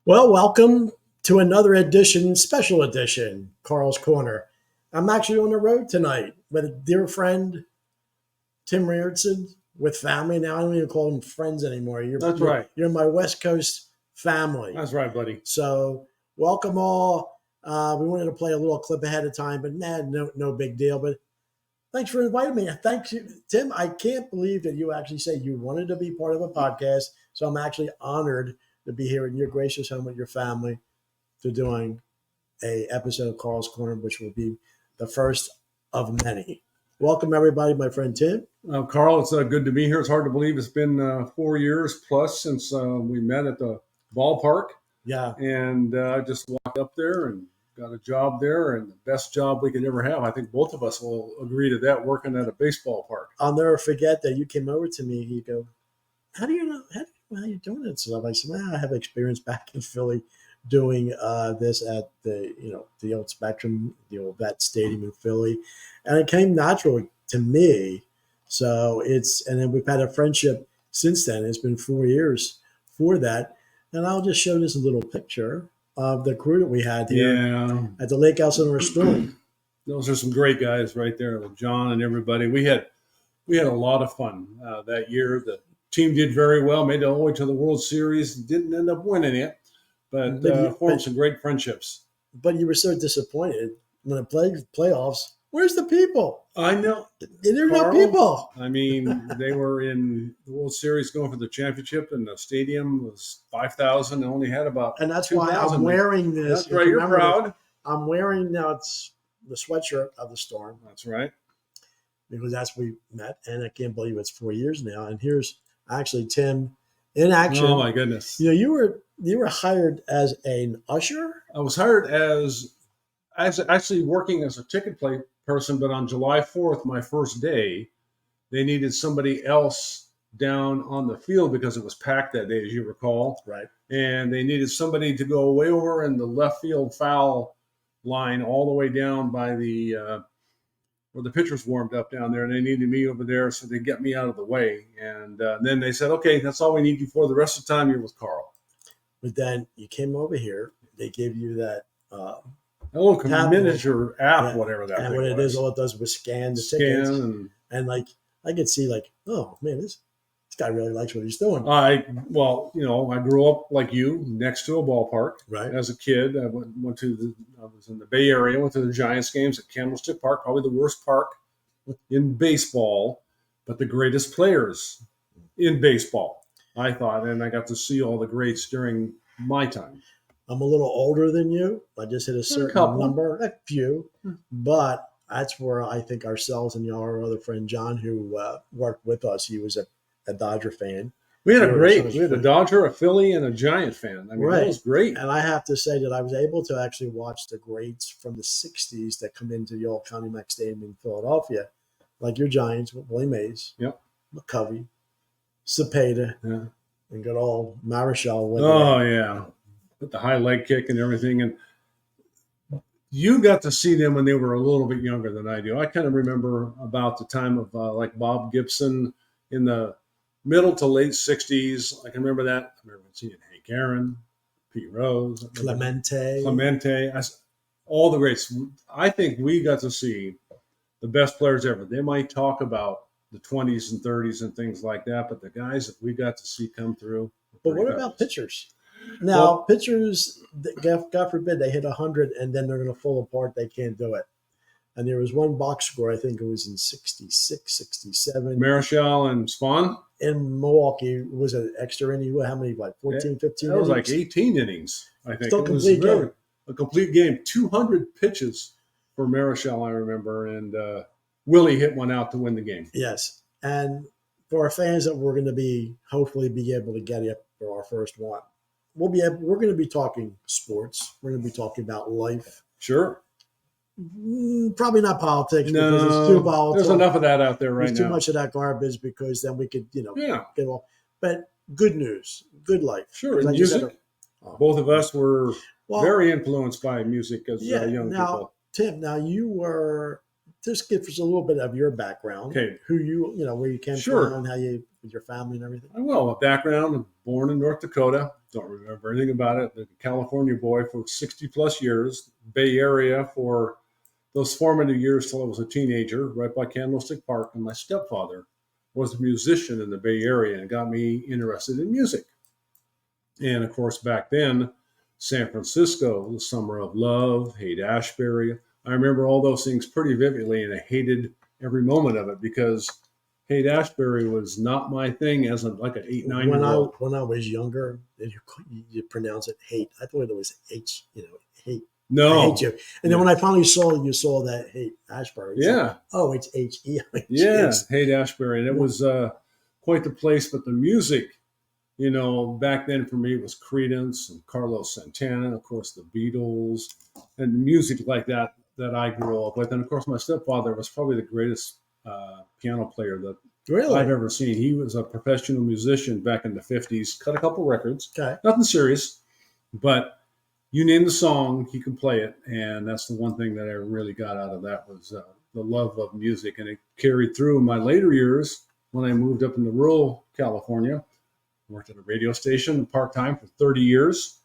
Well, welcome to another edition, special edition, KARLS Korner. I'm actually on the road tonight with a dear friend, Tim Reinertson, with family. Now I don't even call them friends anymore. That's right. You're my West Coast family. That's right, buddy. So welcome all. We wanted to play a little clip ahead of time, but no big deal. But thanks for inviting me. Thank you, Tim. I can't believe that you actually said you wanted to be part of a podcast. So I'm actually honored to be here in your gracious home with your family to doing a episode of KARLS Korner, which will be the first of many. Welcome, everybody. My friend Tim. Carl, it's good to be here. It's hard to believe it's been 4 years plus since we met at the ballpark. Yeah. And I just walked up there and got a job there, and the best job we could ever have. I think both of us will agree to that, working at a baseball park. I'll never forget that you came over to me. You go, how do you know how you doing it? So I said, well, I have experience back in Philly doing this at the old Spectrum, the old Vet Stadium in Philly, and it came naturally to me. So and then we've had a friendship since then. It's been 4 years for that, and I'll just show this little picture of the crew that we had here at the Lake Elsinore Storm. Those are some great guys right there with John and everybody. We had a lot of fun that year. The team did very well, made it all the way to the World Series, didn't end up winning it, but formed some great friendships. But you were so disappointed when it played playoffs. Where's the people? I know. There are no people. I mean, they were in the World Series going for the championship, and the stadium was 5,000 and only had about And that's 2,000. why I'm wearing this. That's right. You're proud. I'm wearing now. It's the sweatshirt of the Storm. That's right. Because that's where we met, and I can't believe it's 4 years now. And here's actually Tim in action. Oh my goodness! You were hired as an usher. I was hired as actually working as a ticket plate person, but on July 4th, my first day, they needed somebody else down on the field because it was packed that day, as you recall. Right. And they needed somebody to go way over in the left field foul line, all the way down by the where the pitchers warmed up down there, and they needed me over there, so they get me out of the way. And then they said, okay, that's all we need you for. The rest of the time, you're with Carl. But then you came over here. They gave you that a little miniature app, whatever that and thing what was. it is, all it does was scan the tickets. And like I could see, like, oh man, this guy really likes what he's doing. I grew up like you, next to a ballpark. Right. As a kid, I I was in the Bay Area, went to the Giants games at Candlestick Park, probably the worst park in baseball, but the greatest players in baseball, I thought, and I got to see all the greats during my time. I'm a little older than you. I just hit a certain number, a few, but that's where I think ourselves and our other friend John, who worked with us, he was a Dodger fan. We had a Dodger, a Philly, and a Giant fan. I mean, That was great. And I have to say that I was able to actually watch the greats from the 60s that come into the old County Mac Stadium in Philadelphia, like your Giants with Willie Mays, McCovey, Cepeda, and good old Marichal. Oh, yeah. With the high leg kick and everything. And you got to see them when they were a little bit younger than I do. I kind of remember about the time of like Bob Gibson in the middle to late 60s. I can remember that. I remember seeing Hank Aaron, Pete Rose, Clemente, all the greats. I think we got to see the best players ever. They might talk about the 20s and 30s and things like that, but the guys that we got to see come through. But what about pitchers? Now, pitchers, God forbid, they hit 100 and then they're going to fall apart. They can't do it. And there was one box score, I think it was in 66, 67. Marichal and Spahn? In Milwaukee, was an extra inning. How many, 14, 15 That was innings? like 18 innings, I think. Still complete game. A complete game. 200 pitches for Marichal, I remember. And Willie hit one out to win the game. Yes. And for our fans that we're going to hopefully be able to get it for our first one, we're going to be talking sports. We're going to be talking about life. Sure. Probably not politics because it's too volatile. There's enough of that out there right now. There's too much of that garbage because then we could, get off. But good news, good life. Sure. And music. Both of us were very influenced by music as young people. Tim, now you were, just give us a little bit of your background. Okay. Who where you came from and how you, with your family and everything. Well, a background, born in North Dakota, don't remember anything about it. The California boy for 60 plus years, Bay Area for those formative years till I was a teenager, right by Candlestick Park. And my stepfather was a musician in the Bay Area and got me interested in music. And of course, back then, San Francisco, the summer of love, Haight-Ashbury. I remember all those things pretty vividly, and I hated every moment of it because Haight-Ashbury was not my thing as like an 8, 9-year-old. When I was younger, you pronounce it hate. I thought it was H. Hate. No, I hate you. And then when I finally saw that Haight-Ashbury, yeah, like, oh, it's HE. yeah, Haight-Ashbury, and it was quite the place. But the music, back then for me it was Creedence and Carlos Santana, of course the Beatles, and music like that I grew up with. And of course my stepfather was probably the greatest piano player that I've ever seen. He was a professional musician back in the 50s, cut a couple records, nothing serious, but you name the song, he could play it. And that's the one thing that I really got out of that was the love of music. And it carried through in my later years when I moved up into rural California. Worked at a radio station part-time for 30 years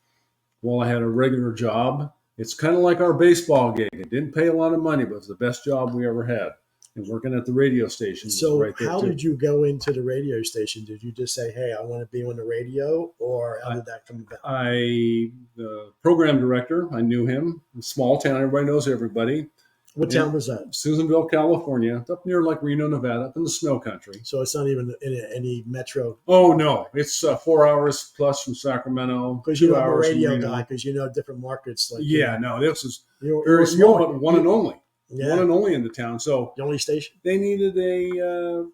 while I had a regular job. It's kind of like our baseball gig. It didn't pay a lot of money, but it was the best job we ever had. And working at the radio station. So right there how too. did you go into the radio station? Did you just say, hey, I want to be on the radio? Or how did that come about? The program director, I knew him. Small town, everybody knows everybody. What town was that? Susanville, California. It's up near like Reno, Nevada, up in the snow country. So it's not even in any metro. Oh, no. It's 4 hours plus from Sacramento. Because you're a radio guy, because different markets. Like no, this is very small, but one and only. Yeah. One and only in the town. So the only station? They needed a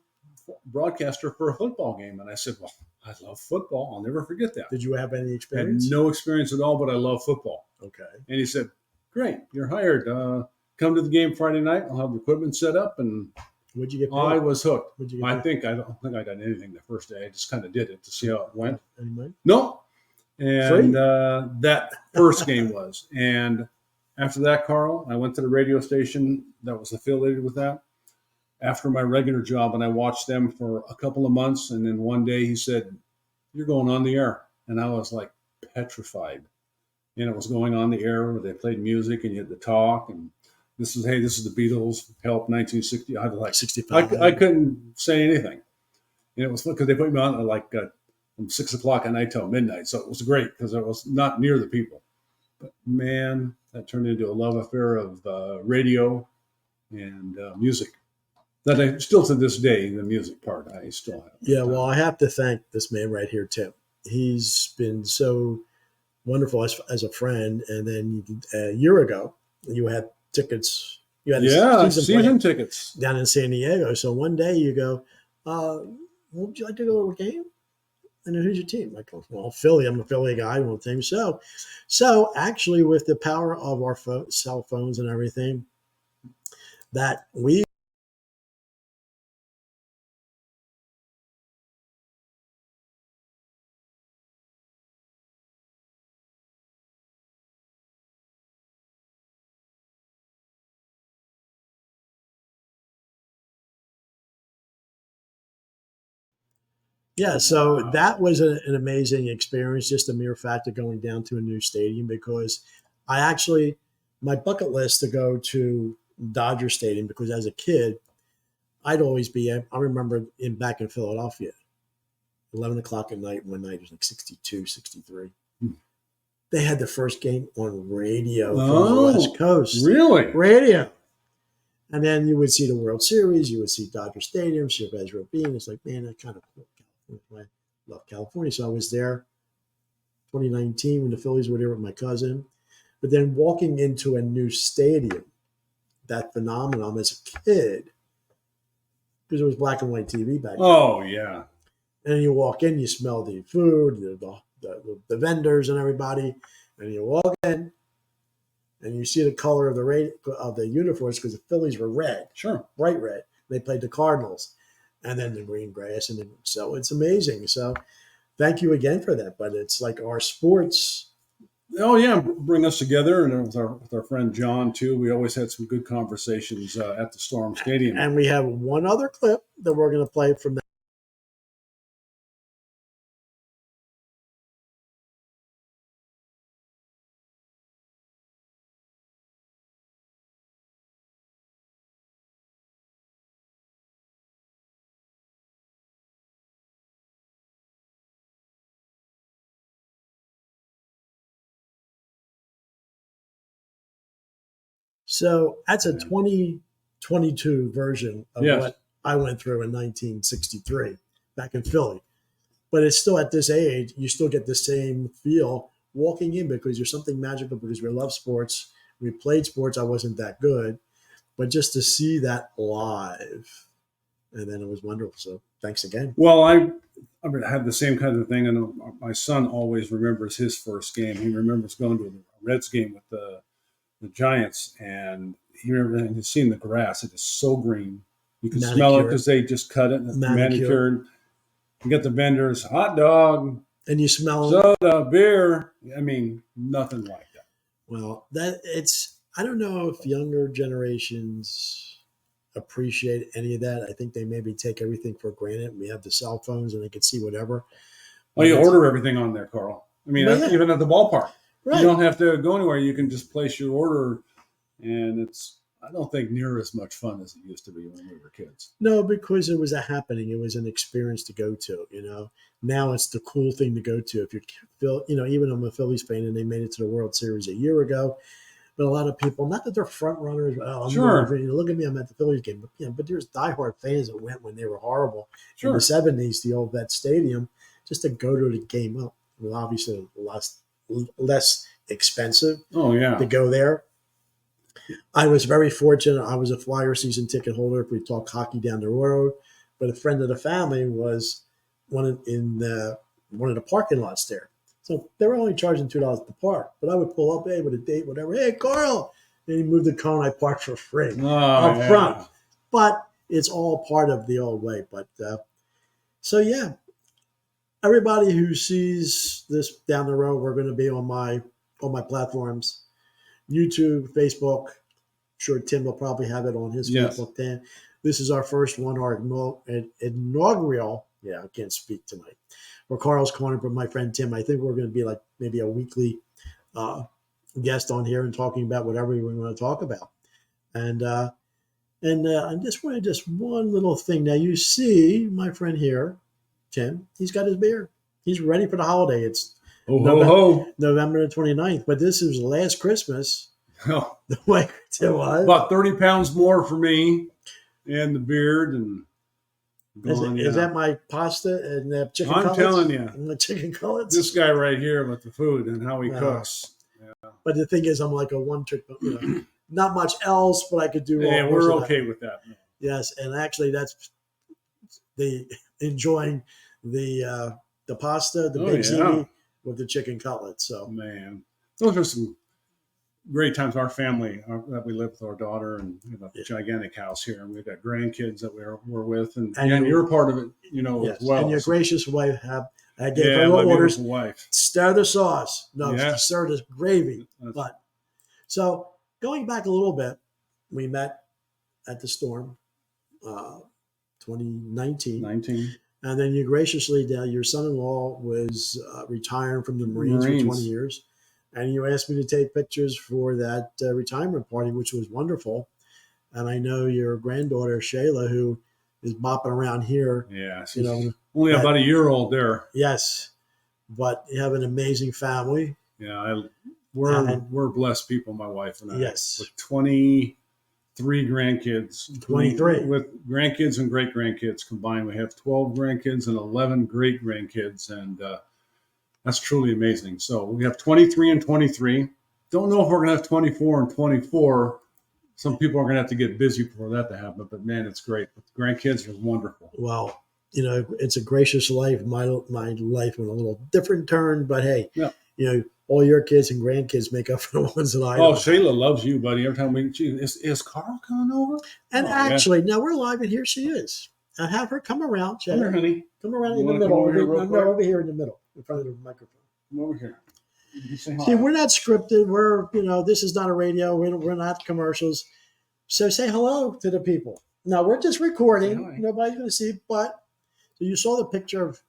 broadcaster for a football game. And I said, well, I love football. I'll never forget that. Did you have any experience? I had no experience at all, but I love football. Okay. And he said, great, you're hired. Come to the game Friday night. I'll have the equipment set up. And what'd you get paid? I was hooked. What'd you get paid? I don't think I got anything the first day. I just kind of did it to see how it went. Any money? No. And that first game was. And after that, Carl, I went to the radio station that was affiliated with that after my regular job, and I watched them for a couple of months. And then one day he said, you're going on the air. And I was like petrified. And it was going on the air where they played music and you had to talk. And this is the Beatles, Help, 1960. I was like 65. I couldn't say anything. And it was because they put me on at from 6 o'clock at night till midnight. So it was great because I was not near the people. But man, that turned into a love affair of radio and music. That I still to this day, the music part, I still have. Yeah, well, I have to thank this man right here, Tim. He's been so wonderful as a friend. And then a year ago, you had tickets. You had season tickets down in San Diego. So one day you go, would you like to go to a game? And then who's your team? I go, well, Philly. I'm a Philly guy. One thing. So actually, with the power of our cell phones and everything, that we. Yeah, so that was an amazing experience, just the mere fact of going down to a new stadium, because my bucket list to go to Dodger Stadium, because as a kid, I'd always be, I remember back in Philadelphia, 11 o'clock at night, one night, it was like 62, 63. They had the first game on radio from the West Coast. Really? Radio. And then you would see the World Series, you would see Dodger Stadium, Chavez Ravine. It's like, man, that kind of cool. I love California. So I was there 2019 when the Phillies were there with my cousin. But then walking into a new stadium, that phenomenon as a kid, because it was black and white TV back then. Oh, yeah. And then you walk in, you smell the food, the vendors and everybody. And you walk in, and you see the color of the uniforms, because the Phillies were red. Sure. Bright red. They played the Cardinals. And then the green grass, and then so it's amazing. So, thank you again for that. But it's like our sports. Oh yeah, bring us together, and with our friend John too. We always had some good conversations at the Storm Stadium. And we have one other clip that we're going to play from that. So that's a 2022 version of Yes. what I went through in 1963 back in Philly. But it's still at this age, you still get the same feel walking in because there's something magical because we love sports. We played sports. I wasn't that good, but just to see that live, and then it was wonderful. So thanks again. Well, I had the same kind of thing, and my son always remembers his first game. He remembers going to a Reds game with the Giants, and he remembers seeing the grass. It is so green. You can smell it because they just cut it and manicured. You get the vendors, hot dog, and you smell soda, beer. I mean, nothing like that. Well, I don't know if younger generations appreciate any of that. I think they maybe take everything for granted. We have the cell phones and they can see whatever. Well, you order everything on there, Carl. I mean, even at the ballpark. Right. You don't have to go anywhere. You can just place your order, and I don't think near as much fun as it used to be when we were kids. No, because it was a happening. It was an experience to go to, Now it's the cool thing to go to. If you're, even I'm a Phillies fan and they made it to the World Series a year ago, but a lot of people, not that they're front runners. Oh, sure. Look at me, I'm at the Phillies game. But there's diehard fans that went when they were horrible. Sure. In the 70s, the old Vet Stadium, just to go to the game. Well, obviously less expensive to go there. I was very fortunate. I was a Flyer season ticket holder if we talk hockey down the road. But a friend of the family was one of the parking lots there. So they were only charging $2 to park. But I would pull up, hey, with a date, whatever. Hey, Carl. And he moved the car and I parked for free up front. But it's all part of the old way. But everybody who sees this down the road, we're going to be on my platforms. YouTube, Facebook. I'm sure Tim will probably have it on his Facebook then. This is our first one, our inaugural. Yeah, I can't speak tonight. For KARLS KORNER, but my friend Tim, I think we're going to be like maybe a weekly guest on here and talking about whatever we want to talk about. And I just wanted one little thing. Now you see my friend here, Tim. He's got his beard. He's ready for the holiday. It's November the 29th, but this is last Christmas. Oh. The way it was. About 30 pounds more for me and the beard. And is that my pasta and the chicken cutlets? I'm telling you. And the chicken cutlets? This guy right here with the food and how he cooks. Yeah. But the thing is, I'm like a one-trick, not much else, but I could do all. Yeah, we're okay with that. Yes, and actually that's enjoying the pasta, the big ziti, with the chicken cutlets. So man, those are some great times. Our family that we live with our daughter, and we have a gigantic house here, and we've got grandkids that we're with, and you're part of it, as well. And your gracious wife I gave her little orders. Wife. Stir the sauce. No, stir the gravy. But so going back a little bit, we met at the Storm, 2019. And then you graciously, your son-in-law was retiring from the Marines for 20 years. And you asked me to take pictures for that retirement party, which was wonderful. And I know your granddaughter, Shayla, who is bopping around here. Yeah. Only about a year old there. Yes. But you have an amazing family. Yeah. We're blessed people, my wife and I. Yes. With 23 grandkids. 23. With grandkids and great-grandkids combined. We have 12 grandkids and 11 great-grandkids. And that's truly amazing. So we have 23 and 23. Don't know if we're going to have 24 and 24. Some people are going to have to get busy for that to happen. But, man, it's great. But the grandkids are wonderful. Well, it's a gracious life. My life went a little different turn. But, hey, all your kids and grandkids make up for the ones that I Oh, Shayla loves you, buddy. Every time is Carl coming over? And actually, now we're live, and here she is. I have her come around, Shayla. Come here, honey. Come around in the middle. Over here in the middle, in front of the microphone. Come over here. See, we're not scripted. We're, this is not a radio. We're not commercials. So say hello to the people. Now, we're just recording. Nobody's going to see. But so you saw the picture of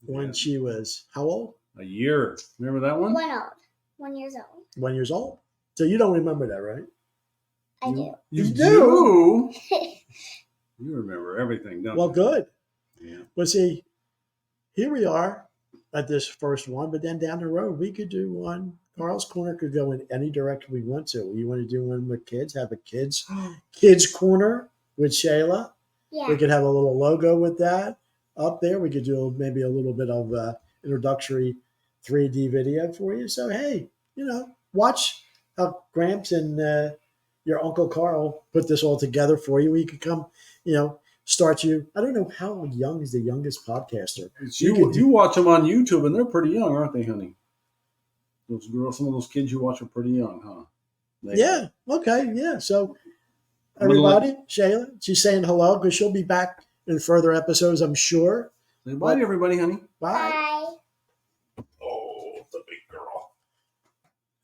when she was how old? A year. Remember that one? 1 year old. 1 year old. So you don't remember that, right? I do. You do? You remember everything, don't you? Well, good. Yeah. But see, here we are. at this first one, but then down the road we could do one. Carl's Corner could go in any direction we want to. You want to do one with kids? Have a kids corner with Shayla. Yeah. We could have a little logo with that up there. We could do maybe a little bit of introductory 3D video for you. So hey, watch how Gramps and your Uncle Carl put this all together for you. We could come, start you. I don't know how young is the youngest podcaster. You watch them on YouTube, and they're pretty young, aren't they, honey? Those girls, some of those kids you watch are pretty young, huh? Yeah. Okay. Yeah. So everybody, Shayla, she's saying hello because she'll be back in further episodes, I'm sure. Say bye to everybody, honey. Bye. Bye. Oh, the big girl.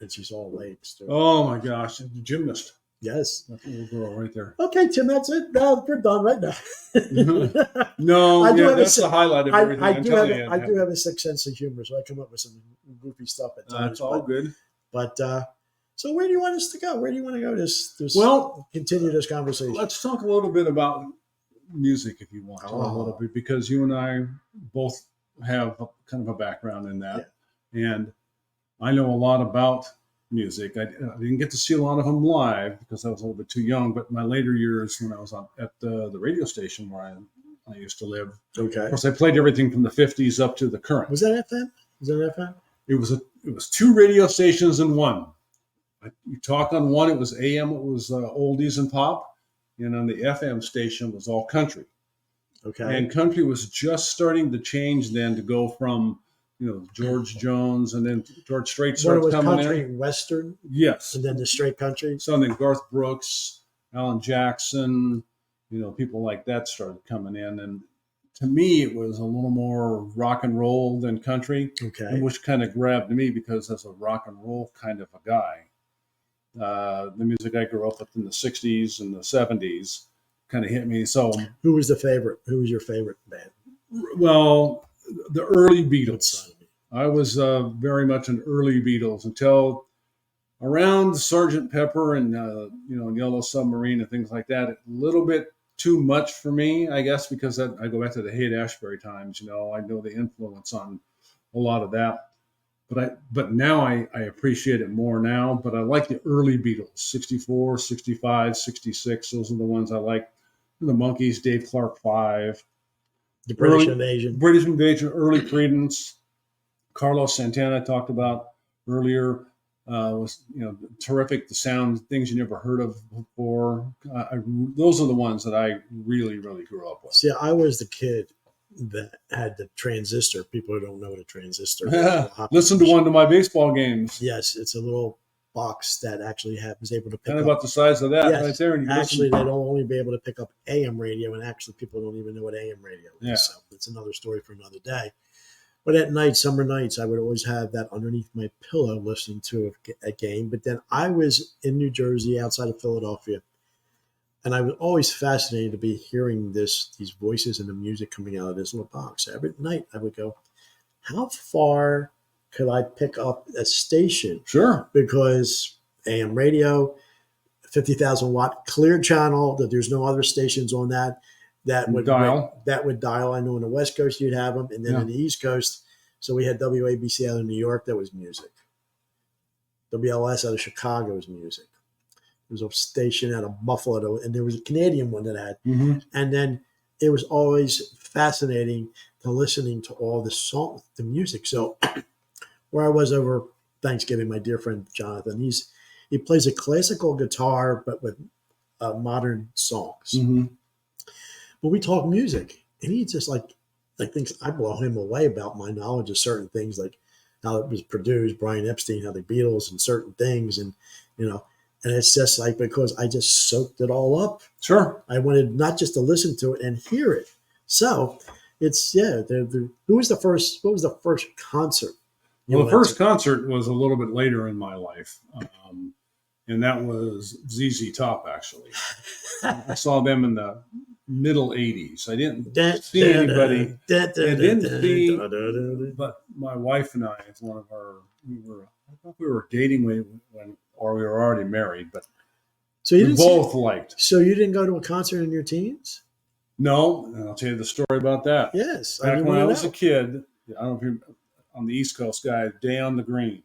And she's all legs. Too. Oh my gosh, the gymnast. Yes. That little girl right there. Okay, Tim, that's it. No, we're done right now. No, that's the highlight of everything. I do have a sick sense of humor, so I come up with some goofy stuff at times. That's all good. But so where do you want us to go? Where do you want to go? Continue this conversation. Let's talk a little bit about music, if you want to, a little bit, because you and I both have kind of a background in that, and I know a lot about music. I didn't get to see a lot of them live because I was a little bit too young, but my later years when I was at the radio station where I used to live, okay. Of course, I played everything from the 50s up to the current. Was that FM? It was two radio stations in one. You talk on one, it was AM, it was oldies and pop, and on the FM station was all country. Okay. And country was just starting to change then to go from George Jones, and then George Strait started coming country in. Western, yes, and then the straight country. So then Garth Brooks, Alan Jackson, people like that started coming in, and to me it was a little more rock and roll than country. Okay, which kind of grabbed me because as a rock and roll kind of a guy, the music I grew up with in the '60s and the '70s kind of hit me. So, who was your favorite band? Well, the early Beatles. I was very much an early Beatles until around Sgt. Pepper and Yellow Submarine and things like that. A little bit too much for me, I guess, because I go back to the Haight-Ashbury times. I know the influence on a lot of that. But now I appreciate it more now. But I like the early Beatles, 64, 65, 66. Those are the ones I like. The Monkees, Dave Clark 5. The British Invasion, early Creedence. Carlos Santana I talked about earlier was terrific. The sound, things you never heard of before. Those are the ones that I really, really grew up with. See, I was the kid that had the transistor. People who don't know what a transistor is. Listen to one of my baseball games. Yes, it's a little box that actually was able to pick kind of up. About the size of that right there. And actually, they'd only be able to pick up AM radio, and actually people don't even know what AM radio is. Yeah. So it's another story for another day. But at night, summer nights, I would always have that underneath my pillow listening to a game. But then I was in New Jersey, outside of Philadelphia, and I was always fascinated to be hearing these voices and the music coming out of this little box. Every night I would go, how far could I pick up a station? Sure. Because AM radio, 50,000 watt clear channel, that there's no other stations on that would dial. That would dial. I know on the West Coast you'd have them, and then on the East Coast, so we had WABC out of New York, that was music. WLS out of Chicago was music. There was a station out of Buffalo, and there was a Canadian one that had. Mm-hmm. And then it was always fascinating to listening to all the music. So where I was over Thanksgiving, my dear friend Jonathan, he plays a classical guitar, but with modern songs. Mm-hmm. But we talk music, and he just like thinks I blow him away about my knowledge of certain things, like how it was produced, Brian Epstein, how the Beatles, and certain things, and and it's just like because I just soaked it all up. Sure, I wanted not just to listen to it and hear it. So it's who was the first? What was the first concert? Well, the first concert was a little bit later in my life, and that was ZZ Top. Actually, I saw them in the middle '80s. I didn't see anybody. But my wife and I, we were dating or we were already married, but so you both liked. So you didn't go to a concert in your teens? No, and I'll tell you the story about that. Yes, back when I was a kid. I don't know if on the East Coast, guy, Day on the Green,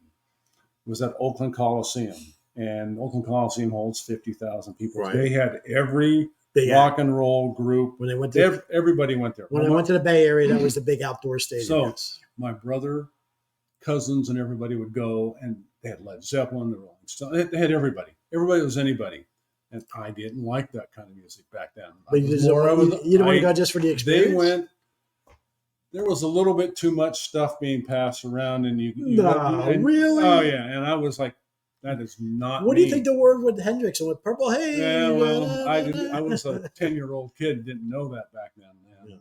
was at Oakland Coliseum. And Oakland Coliseum holds 50,000 people. Right. They had every Big rock and roll group. when they went to Everybody went there. when I went to the Bay Area, that was the big outdoor stadium. So yes. my brother, cousins, and everybody would go, and they had Led Zeppelin, the Rolling Stones. They had everybody. Everybody was anybody. And I didn't like that kind of music back then. But you didn't want to go just for the experience. They went. There was a little bit too much stuff being passed around, and really? Oh yeah, and I was like, that is not. What do you think the word with Hendrix and with Purple Haze? Yeah, well, I was a 10-year-old kid, didn't know that back then,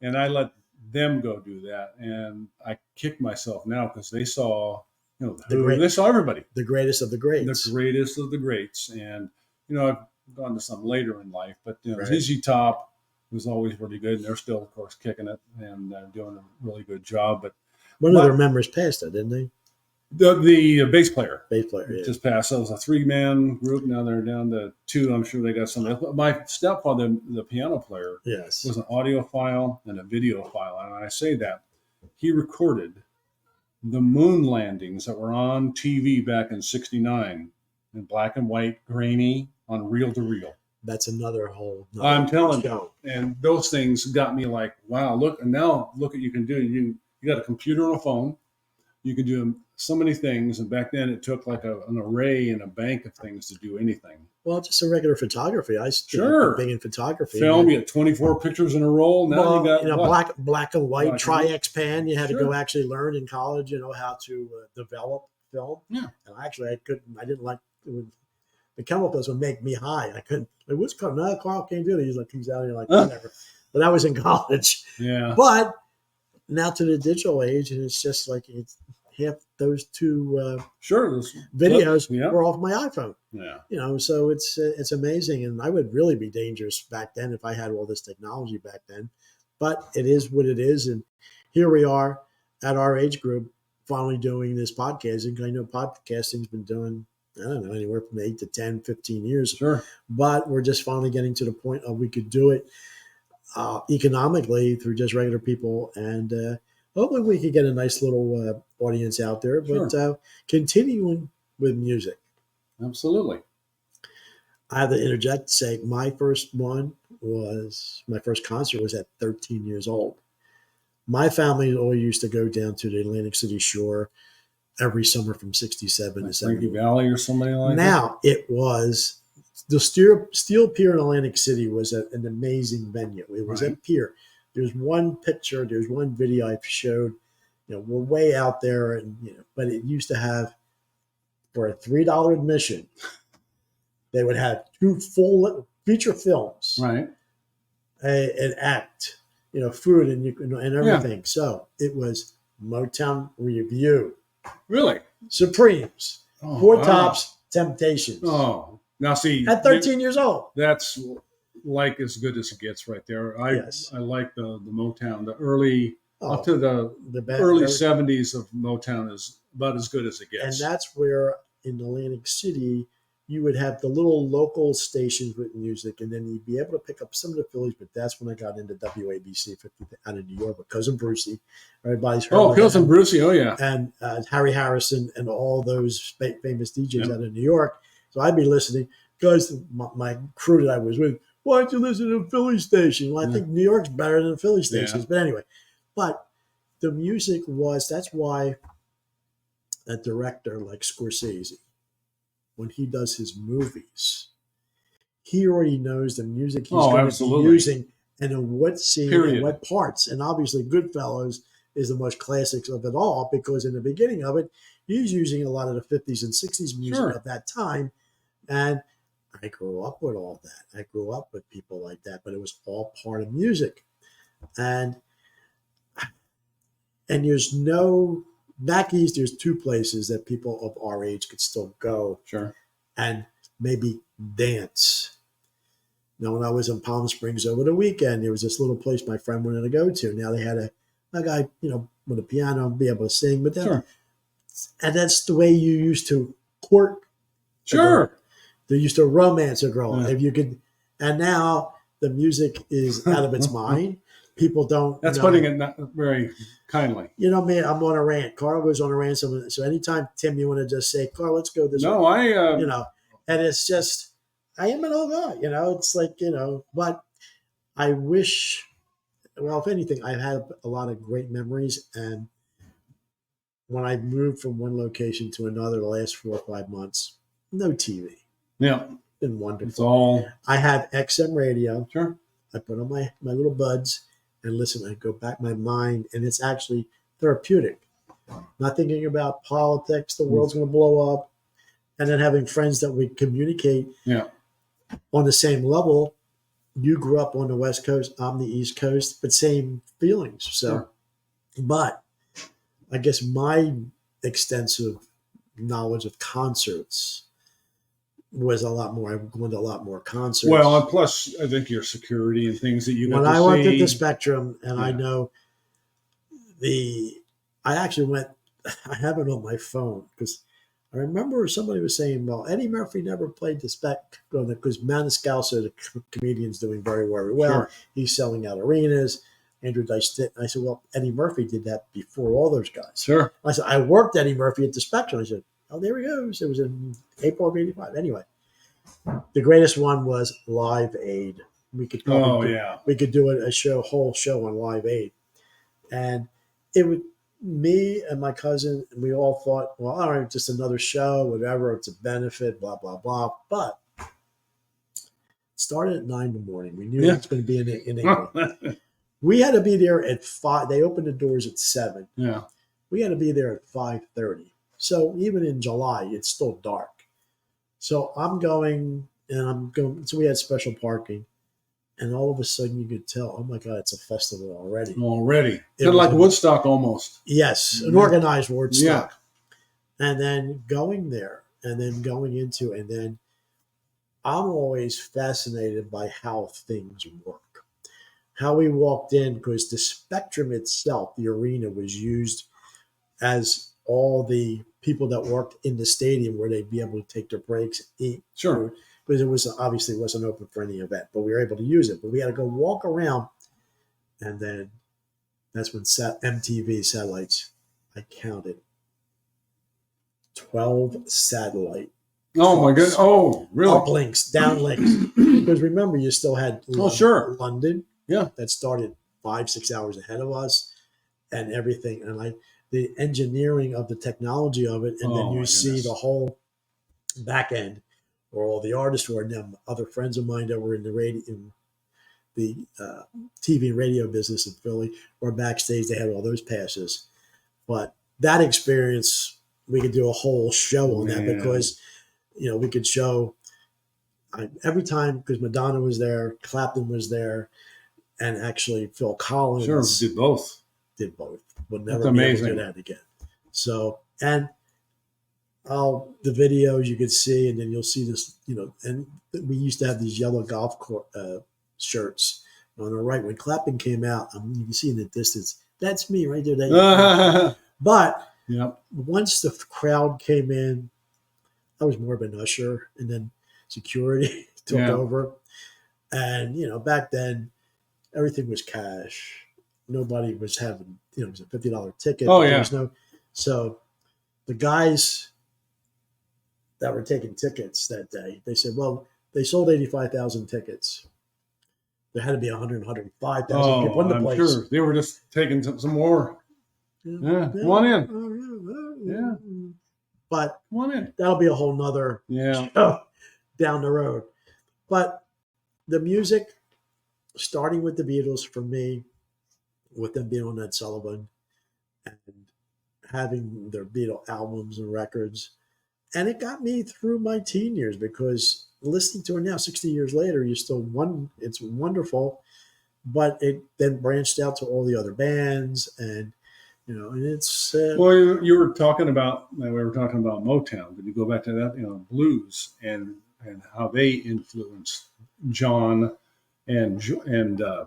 and I let them go do that, and I kick myself now because they saw, they saw everybody, the greatest of the greats, the greatest of the greats, and I've gone to some later in life, but right. ZZ Top was always really good, and they're still, of course, kicking it and doing a really good job. But one of their members passed, didn't they? The bass player. Yeah. Just passed. So it was a 3-man group. Now they're down to 2. I'm sure they got some. My stepfather, the piano player, yes, was an audiophile and a videophile. And I say that he recorded the moon landings that were on TV back in '69 in black and white, grainy, on reel to reel. That's another whole. I'm telling you. And those things got me like, wow, look. And now look what you can do. You got a computer and a phone. You can do so many things. And back then it took like an array and a bank of things to do anything. Well, just a regular photography. I sure big in photography. Film, you had 24 pictures in a roll. Now you got black and white tri-X pan. You had to go actually learn in college, how to develop film. Yeah. And actually, I didn't like the chemicals would make me high. I couldn't. Like, what's called? No, Carl can't do it. He's like, comes out and you're like, whatever. But that was in college. Yeah. But now to the digital age, and it's just like it's half those two videos were off my iPhone. Yeah. So it's amazing, and I would really be dangerous back then if I had all this technology back then. But it is what it is, and here we are at our age group finally doing this podcasting. I know podcasting's been doing, I don't know, anywhere from 8 to 10, 15 years. Sure. But we're just finally getting to the point of we could do it economically through just regular people, and hopefully we could get a nice little audience out there. But continuing with music. Absolutely. I have to interject to say my first concert was at 13 years old. My family all used to go down to the Atlantic City shore every summer from 67 to 70. Frankie Valli or somebody like that? Now it was the Steel Pier in Atlantic City was an amazing venue. It was a pier. There's one picture, there's one video I've showed. We're way out there, and but it used to have, for a $3 admission, they would have 2 full feature films, right? An act, food and everything. Yeah. So it was Motown Review, really, Supremes, Four Tops, Temptations. Oh, now see, at 13 years old, that's like as good as it gets right there. I like the Motown, the early up to the early 70s of Motown is about as good as it gets. And that's where in Atlantic City you would have the little local stations with music, and then you'd be able to pick up some of the Phillies. But that's when I got into WABC 50 out of New York with Cousin Brucey. Everybody's heard of Cousin Brucey, oh yeah, and Harry Harrison and all those famous DJs out of New York. So I'd be listening because my crew that I was with. Why don't you listen to a Philly station? Well, I think New York's better than Philly stations. But anyway, the music that's why a director like Scorsese, when he does his movies, he already knows the music he's going to be using and in what scene and what parts. And obviously Goodfellas is the most classics of it all, because in the beginning of it, he's using a lot of the 50s and 60s music of that time. And I grew up with all that. I grew up with people like that, but it was all part of music. And there's back east, there's 2 places that people of our age could still go and maybe dance. Now, when I was in Palm Springs over the weekend, there was this little place my friend wanted to go to. Now they had a guy, with a piano and be able to sing, but and that's the way you used to court. They used to romance a girl if you could, and now the music is out of its mind. people don't That's know. putting it not very kindly. You know me, I'm on a rant. Carl goes on a rant. So anytime, Tim, you want to just say, Carl, let's go this way. No, I You know, and it's just, I am an old guy, you know, it's like, you know, but I wish, well, if anything, I've had a lot of great memories. And when I moved from one location to another the last 4 or 5 months, no TV. yeah, Been it's wonderful. all I have XM radio. sure. I put on my little buds and listen. I go back my mind, and it's actually therapeutic. Not thinking about politics, the world's going to blow up, and then having friends that we communicate Yeah, on the same level. You grew up on the West Coast, I'm the East Coast, but same feelings. So, sure. but I guess my extensive knowledge of concerts was a lot more. I've gone to a lot more concerts. Well, and plus, I think your security and things that you got when to I worked at see. the Spectrum, and I Yeah. know I actually went, I have it on my phone because I remember somebody was saying, well, Eddie Murphy never played the Spectrum because Maniscalco, the comedian's doing very, very well. Sure. He's selling out arenas. Andrew Dice did. I said, well, Eddie Murphy did that before all those guys. Sure. I said, I worked Eddie Murphy at the Spectrum. I said, oh, there he goes. It was in April of '85. Anyway, the greatest one was Live Aid. We could probably we could do a whole show on Live Aid, and it would me and my cousin, and we all thought, well, all right, just another show, whatever. It's a benefit, blah blah blah. But it started at 9 in the morning. We knew it was going to be in England. We had to be there at 5. They opened the doors at 7. Yeah. We had to be there at 5:30. So even in July, it's still dark. So I'm going, and I'm going. So we had special parking, and all of a sudden you could tell, oh my God, it's a festival already. Already. Kind of like Woodstock almost. Yes, an organized Woodstock. Yeah. And then going there, and then going into, and then I'm always fascinated by how things work. How we walked in, because the Spectrum itself, the arena, was used as all the people that worked in the stadium where they'd be able to take their breaks, eat. Sure. Because it was obviously wasn't open for any event, but we were able to use it. But we had to go walk around, and then that's when MTV satellites, I counted 12 satellite. Oh my God! Oh, really? Uplinks, downlinks. Because remember, you still had London. Yeah, that started 5-6 hours ahead of us, and everything. And the engineering of the technology of it, and then you see the whole back end, where all the artists were, and them other friends of mine that were in the radio, in the TV and radio business in Philly, or backstage. They had all those passes, but that experience, we could do a whole show on that, because we could show every time, because Madonna was there, Clapton was there, and actually Phil Collins did both. We'll never be able to do that again. So, and the videos you could see, and then you'll see this, and we used to have these yellow golf shirts on the right. When Clapton came out, you can see in the distance, that's me right there. But once the crowd came in, I was more of an usher, and then security took over. And, back then, everything was cash. Nobody was having, it was a $50 ticket. Oh, yeah. So the guys that were taking tickets that day, they said, well, they sold 85,000 tickets. There had to be 105,000 people in the place. Sure. They were just taking some more. Yeah. Come on in. Yeah. But come on in. That'll be a whole nother show down the road. But the music, starting with the Beatles for me, with them being on Ed Sullivan and having their Beatle albums and records. And it got me through my teen years, because listening to it now, 60 years later, it's wonderful. But it then branched out to all the other bands, and and it's well, we were talking about Motown. Did you go back to that? Blues and how they influenced John and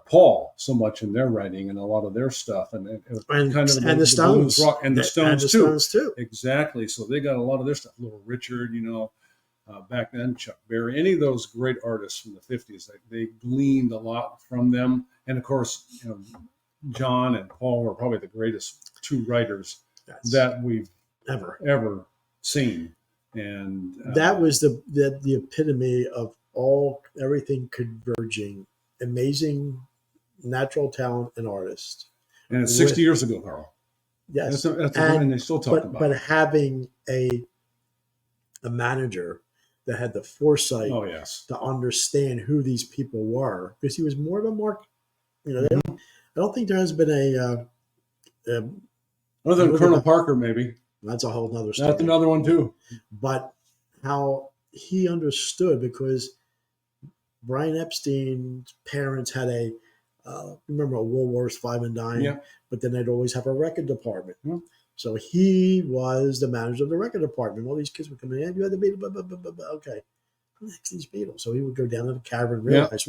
Paul so much in their writing and a lot of their stuff, and the Stones, rock, and the Stones too. Exactly. So they got a lot of their stuff. Little Richard, back then, Chuck Berry, any of those great artists from the 50s, they gleaned a lot from them, And of course, John and Paul were probably the greatest two writers That's that we've ever. seen. And That was the epitome of everything converging. Amazing natural talent and artist. and it's 60 years ago, Carl. Yes. And they still talk about but it. having a manager that had the foresight Oh, yes. to understand who these people were, because he was more of a mark. I don't think there has been a Other than Colonel Parker, maybe. that's a whole nother story. That's another one, too. But how he understood, because Brian Epstein's parents had remember World Wars V and Nine, Yeah. but then they'd always have a record department. Yeah. So he was the manager of the record department. All these kids would come in, you had the Beatles, blah, blah, blah, blah, blah. Okay. Who the heck's these Beatles? So he would go down to the cavern and realize,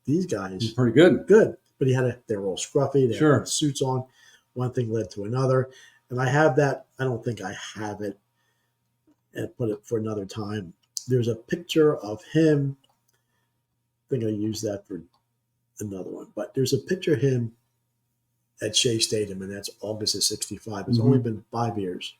these guys, He's pretty good. good. But they were all scruffy, they Sure. had suits on. One thing led to another. And I have that, I don't think I have it, and put it for another time. There's a picture of him. I think I use that for another one. But there's a picture of him at Shea Stadium, and that's August of '65. It's only been 5 years.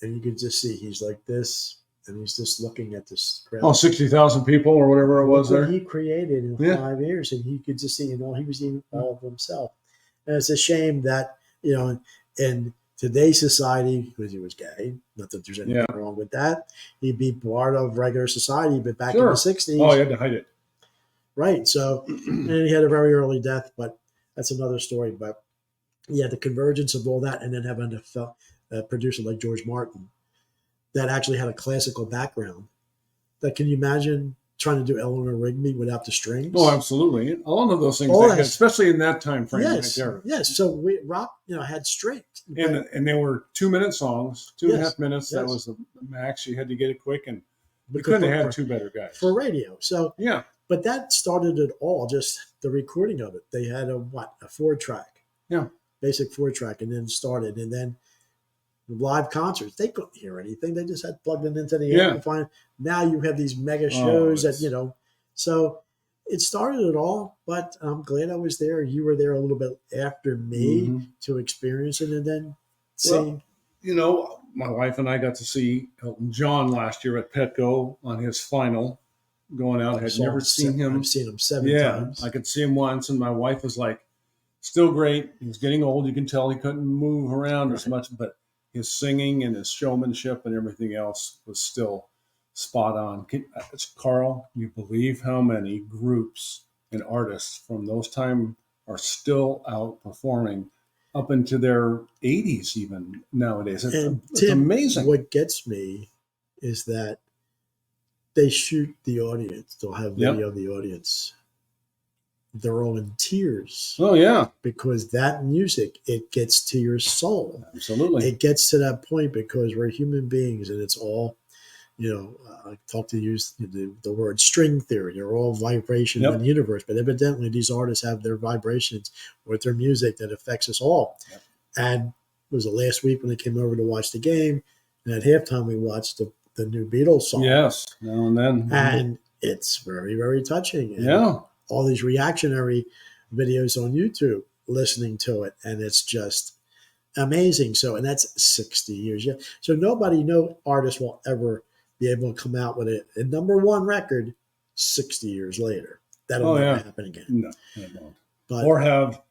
And you can just see he's like this, and he's just looking at this crowd. Oh, 60,000 people or whatever it was What there. he created in Yeah. 5 years, and he could just see, he was even all of himself. And it's a shame that, in today's society, because he was gay, not that there's anything wrong with that, he'd be part of regular society, but back in the 60s. Oh, you had to hide it. Right. So, and he had a very early death, but that's another story. But yeah, the convergence of all that, and then having a producer like George Martin that actually had a classical background. That, can you imagine trying to do Eleanor Rigby without the strings? Oh, absolutely. All of those things, especially in that time frame. Yes. Right there. Yes. So rock, had strings. And they were 2-minute songs, 2.5 minutes. Yes. That was the max. You had to get it quick, and we Because couldn't have had two better guys for radio. So yeah. But that started it all, just the recording of it. They had a 4-track. Yeah. Basic 4-track, and then started. And then live concerts, they couldn't hear anything. They just had plugged it into the amplifier. Now you have these mega shows that, so it started it all, but I'm glad I was there. You were there a little bit after me to experience it, and then see. Well, my wife and I got to see Elton John last year at Petco on his final. Going out, I had never seen him. I've seen him 7 times. I could see him once, and my wife was like, still great. He was getting old. You can tell he couldn't move around as much, but his singing and his showmanship and everything else was still spot on. Carl, you believe how many groups and artists from those time are still out performing up into their 80s even nowadays? It's Tim, amazing. What gets me is that they shoot the audience. They'll have video of the audience. They're all in tears. Oh, yeah. Because that music, it gets to your soul. Absolutely. It gets to that point because we're human beings, and it's all, I talk to use the word string theory. They're all vibration in the universe. But evidently, these artists have their vibrations with their music that affects us all. Yep. And it was the last week when they came over to watch the game. And at halftime, we watched the new Beatles song. Yes, now and then. And it's very, very touching. And all these reactionary videos on YouTube listening to it. And it's just amazing. So, and that's 60 years. Yeah. So no artist will ever be able to come out with a #1 record 60 years later. That'll never happen again. No, it won't. Or have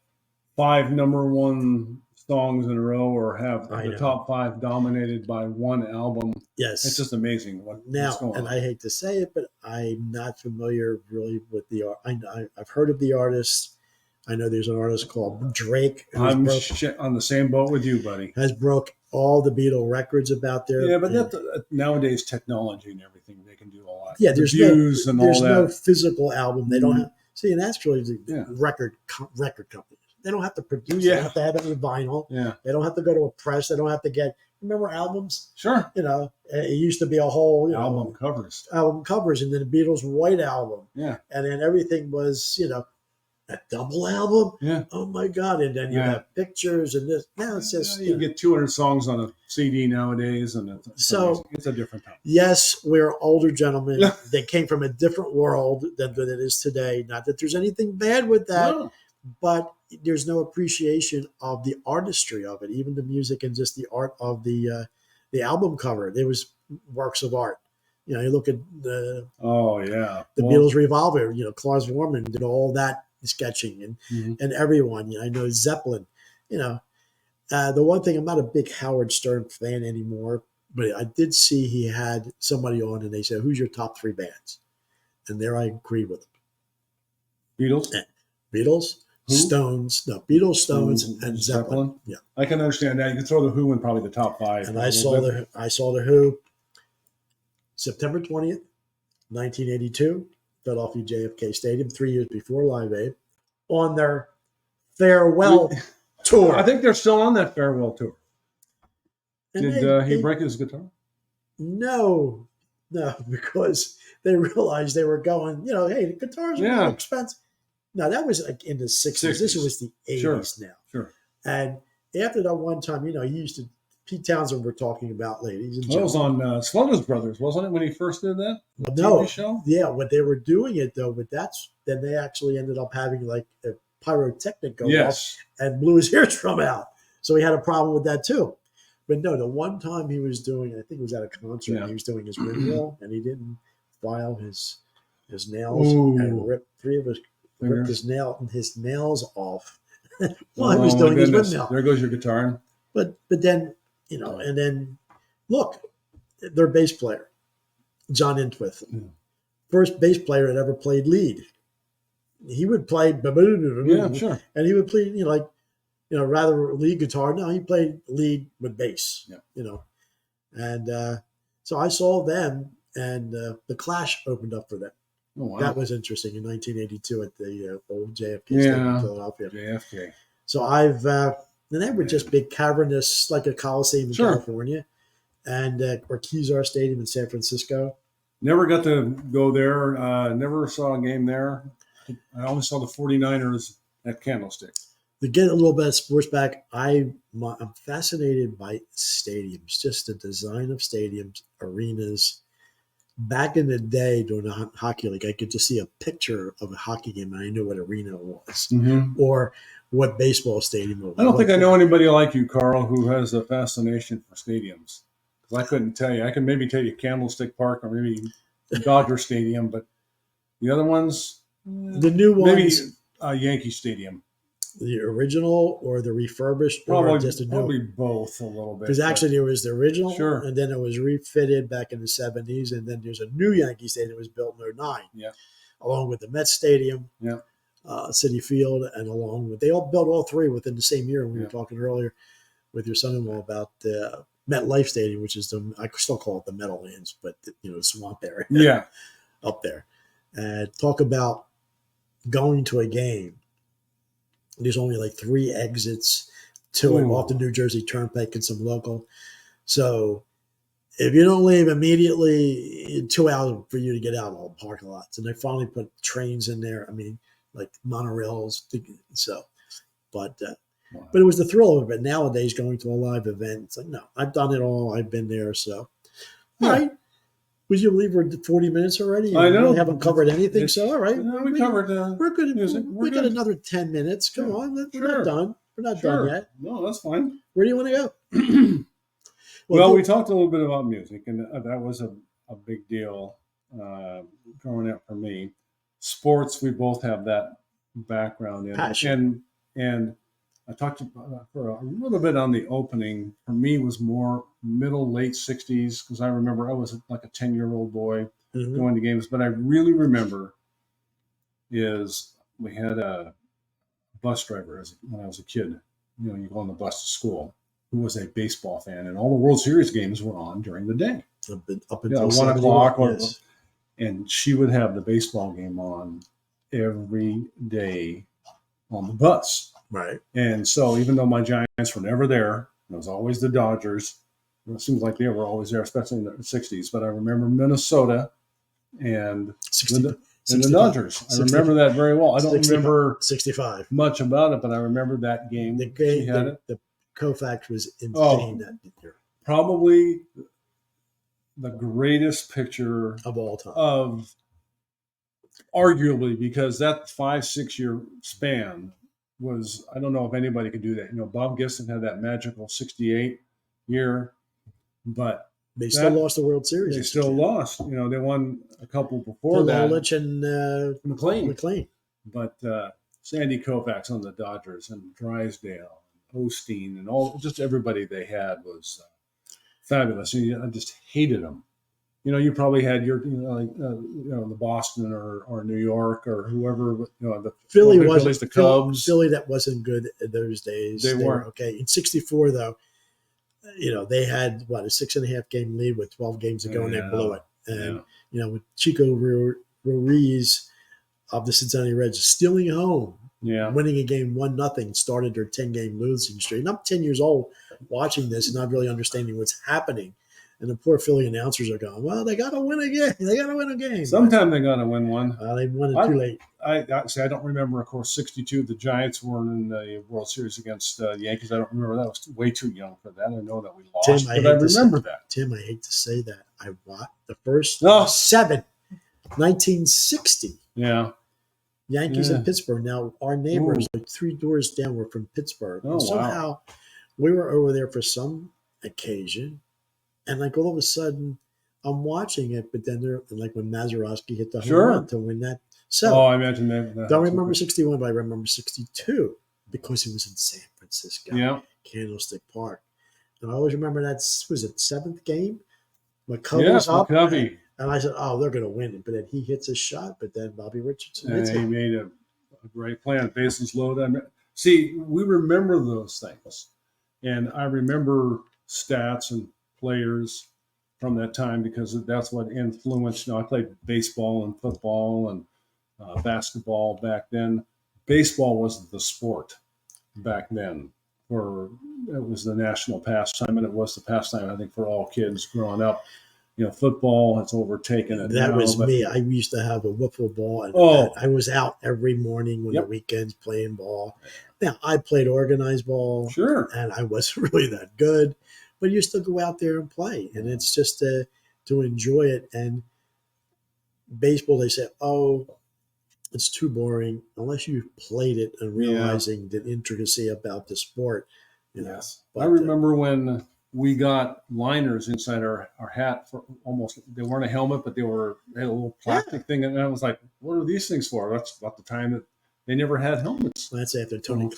5 #1 songs in a row, or have the top 5 dominated by one album. Yes. It's just amazing what's going on. And I hate to say it, but I'm not familiar really with the art. I've heard of the artists. I know there's an artist called Drake. I'm on the same boat with you, buddy. Has broke all the Beatle records about there. Yeah, but nowadays technology and everything, they can do all that. Yeah, there's views and all that. There's no physical album. They don't have. See, and that's really the record companies. They don't have to produce. They don't have to have any vinyl. Yeah. They don't have to go to a press. They don't have to get. Remember albums? Sure. It used to be a whole album covers, and then the Beatles' White Album. Yeah. And then everything was a double album. Yeah. Oh my God! And then you Yeah. have pictures and this. Now it's just You get 200 songs on a CD nowadays, and it's So- amazing. It's a different time. yes, we're older gentlemen. They came from a different world than it is today. Not that there's anything bad with that, No. but there's no appreciation of the artistry of it, even the music and just the art of the album cover. There was works of art. You know, you look at the Oh yeah. Beatles Revolver. You know, Klaus Warman did all that sketching, and Mhm. and everyone. You know, I know Zeppelin. You know, the one thing, I'm not a big Howard Stern fan anymore, but I did see he had somebody on, and they said, "Who's your top 3 bands?" And there I agree with them. Beatles. Beatles, Who? Stones, no, Beatles, Stones, Stones, and Zeppelin? Zeppelin. Yeah, I can understand that. You can throw the Who in probably the top 5. and a I little bit. saw the Who, September 20th, 1982, Philadelphia JFK Stadium, 3 years before Live Aid, on their farewell tour. I think they're still on that farewell tour. And Did he they- break his guitar? No, because they realized they were going, you know, hey, the guitars are Yeah. more expensive. No, that was like in the 60s. This 60s. was the 80s Sure. now. Sure. And after that one time, you know, he used to, Pete Townsend we're talking about, ladies and That was gentlemen. on Sloan's Brothers, wasn't it, when he first did that? No, TV show? yeah, what they were doing it though, but then they actually ended up having like a pyrotechnic go off Yes. and blew his eardrum out. So he had a problem with that too. But no, the one time he was doing, I think it was at a concert, Yeah. and he was doing his windmill, and he didn't file his nails, Ooh. and ripped ripped Fingers. his nails off while he was Oh, my doing his goodness. windmill. There goes your guitar. But then, you know, and then look, their bass player, John Entwith, Yeah. first bass player that ever played lead. He would play, Yeah, sure. and he would play, you know, like, you know, rather lead guitar. No, he played lead with bass. Yeah. You know, and so I saw them, and the Clash opened up for them. Oh, wow. That was interesting in 1982 at the old JFK Yeah. Stadium in Philadelphia. JFK. So and they were just big cavernous, like a Coliseum in Sure. California, and or Kezar Stadium in San Francisco. Never got to go there. Never saw a game there. I only saw the 49ers at Candlestick. To get a little bit of sports back, I'm fascinated by stadiums, just the design of stadiums, arenas. Back in the day during the hockey league, I could just see a picture of a hockey game, and I knew what arena it was, Mm-hmm. or what baseball stadium it was. I don't think I know anybody like you, Carl, who has a fascination for stadiums. Because I couldn't tell you. I can maybe tell you Candlestick Park or maybe Dodger Stadium, but the other ones, The new maybe ones, Yankee Stadium. the original or the refurbished, or Probably, just a new. probably both a little bit. Because but- actually there was the original, Sure. and then it was refitted back in the 70s, and then there's a new Yankee Stadium that was built in 09. Yeah. Along with the Mets Stadium, Yeah. City Field, and along with, they all built all three within the same year. We Yeah. were talking earlier with your son-in-law about the MetLife Stadium, which is I still call it the Meadowlands, but you know, the swamp area yeah. up there. Talk about going to a game. There's only like 3 exits to it Ooh. off the New Jersey Turnpike and some local. So if you don't leave immediately, 2 hours for you to get out of all the parking lots. And they finally put trains in there. I mean, like monorails. So, but Wow. it was the thrill of it. Nowadays, going to a live event, it's like, no, I've done it all. I've been there. So, Yeah. all right. Would you believe we're at 40 minutes already? I know. We haven't covered anything. It's- So, all right. No, we covered. We're good. music. We We're got good. another 10 minutes. Come Yeah. on. We're Sure. not done. We're not Sure. done yet. No, that's fine. Where do you want to go? Well, we talked a little bit about music, and that was a big deal growing up for me. Sports, we both have that background in. Passion. And I talked for a little bit on the opening. For me, was more middle, late 60s, because I remember I was like a 10-year-old boy Mhm. going to games. But I really remember is we had a bus driver when I was a kid. You know, you go on the bus to school, who was a baseball fan, and all the World Series games were on during the day. Up Yeah, until 1 o'clock, 71, or, yes. and she would have the baseball game on every day on the bus. Right. And so, even though my Giants were never there, it was always the Dodgers. It seems like they were always there, especially in the 60s. But I remember Minnesota and 60, and the 65. Dodgers. I remember that very well. I don't 65. remember 65. much about it, but I remember that game. The She game, had it. the Koufax was Oh. insane that year Probably the greatest picture of all time. of, arguably, because that 5-6 year span was, I don't know if anybody could do that. You know, Bob Gibson had that magical 68 year, but They still that- lost the World Series. they still lost. You know, they won a couple before that. Lolich and McLean. But Sandy Koufax on the Dodgers and Drysdale, and Osteen, and all, just everybody they had was fabulous. And I just hated them. You know, you probably had your, the Boston or New York or whoever, the Philly Phillies, was the Cubs. Philly that wasn't good in those days. They were weren't. okay. In '64, though, they had a 6.5 game lead with 12 games to go, and they blew it. And with Chico Ruiz of the Cincinnati Reds stealing home, winning a game 1-0, started their 10-game losing streak. And I'm 10 years old watching this and not really understanding what's happening. And the poor Philly announcers are going, well, they got to win again. They got to win a game. Sometime they got to win one. They won it too late. I don't remember, of course, 62. The Giants were in the World Series against the Yankees. I don't remember that. I was way too young for that. I know that we lost, Tim, but I remember that. Tim, I hate to say that. I watched the first 1960. Yeah. Yankees in Pittsburgh. Now, our neighbors, like 3 doors down, were from Pittsburgh. Oh, and somehow we were over there for some occasion. And all of a sudden, I'm watching it, but then like when Mazeroski hit the home run to win that. So, I imagine that. Don't remember 61, but I remember 62 because it was in San Francisco, Candlestick Park. And I always remember that, was it 7th game? McCovey was up. McCovey. And I said, they're going to win it. But then he hits a shot, but then Bobby Richardson hits it. He made a great play on bases loaded. See, we remember those things. And I remember stats and players from that time because that's what influenced. I played baseball and football and basketball back then. Baseball was the sport back then. It was the national pastime, and it was the pastime, I think, for all kids growing up. Football has overtaken it. That was me. I used to have a wiffle ball, and I was out every morning on the weekends playing ball. Now, I played organized ball, and I wasn't really that good, but you still go out there and play, and it's just to enjoy it. And baseball, they say, it's too boring unless you've played it and realizing the intricacy about the sport. Yes. I remember when we got liners inside our hat for they weren't a helmet, but they had a little plastic thing. And I was like, what are these things for? That's about the time that they never had helmets. That's after Tony